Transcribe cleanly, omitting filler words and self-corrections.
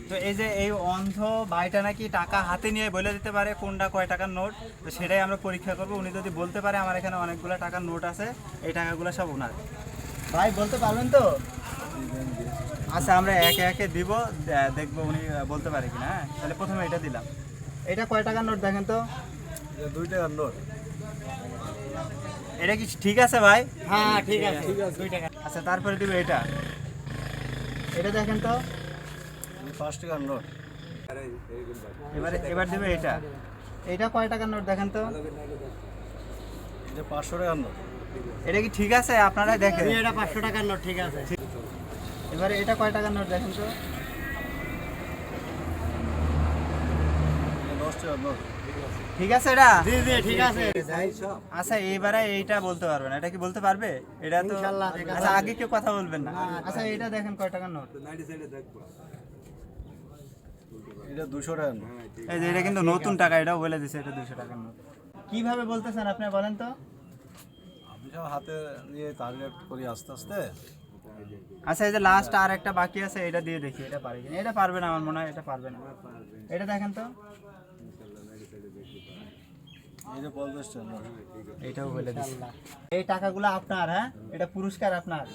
তো এই যে এই অন্ধ ভাইটা নাকি টাকা হাতে নিয়ে বলে দিতে পারে কোনটা কয় টাকার নোট, তো সেটাই আমরা পরীক্ষা করব। উনি যদি বলতে পারে আমার এখানে অনেকগুলো টাকার নোট আছে, এই টাকাগুলো সব ওনার। ভাই বলতে পারবেন তো? আচ্ছা আমরা একে একে দিব, দেখবো উনি বলতে পারে কিনা। হ্যাঁ তাহলে প্রথমে এটা দিলাম। এটা কয় টাকার নোট দেখেন তো? 2 টাকার নোট। এটা কি ঠিক আছে ভাই? হ্যাঁ ঠিক আছে 2 টাকা। আচ্ছা তারপরে দিব এটা। এটা দেখেন তো। 5 টাকার নোট। এবার দেবে এটা। এটা কয় টাকার নোট দেখেন তো? এটা 500 টাকার নোট। এটা কি ঠিক আছে? আপনারাই দেখেন। এটা 500 টাকার নোট ঠিক আছে। এবারে এটা কয় টাকার নোট দেখেন তো? 10 টাকার নোট। ঠিক আছে এটা? জি জি ঠিক আছে। আচ্ছা এইবারে এইটা বলতে পারবে না, এটা কি বলতে পারবে? এটা তো ইনশাআল্লাহ ঠিক আছে। আচ্ছা আগে কেউ কথা বলবেন না। আচ্ছা এটা দেখেন কয় টাকার নোট? এটা 200 টাকার নোট। এই যে এটা কিন্তু নতুন টাকা, এটাও বলে দিছে এটা 200 টাকার নোট। কিভাবে বলতেছেন আপনি বলেন তো? আমি সব হাতে নিয়ে টার্গেট করি আস্তে আস্তে। আচ্ছা এই যে লাস্ট আর একটা বাকি আছে, এটা দিয়ে দেখি এটা পারে কিনা। এটা পারবে না আমার মনে হয়, এটা পারবে না। এটা দেখেন তো। এটা 50 টাকার নোট। এটাও বলে দিছে। এই টাকাগুলো আপনার, হ্যাঁ এটা পুরস্কার আপনার।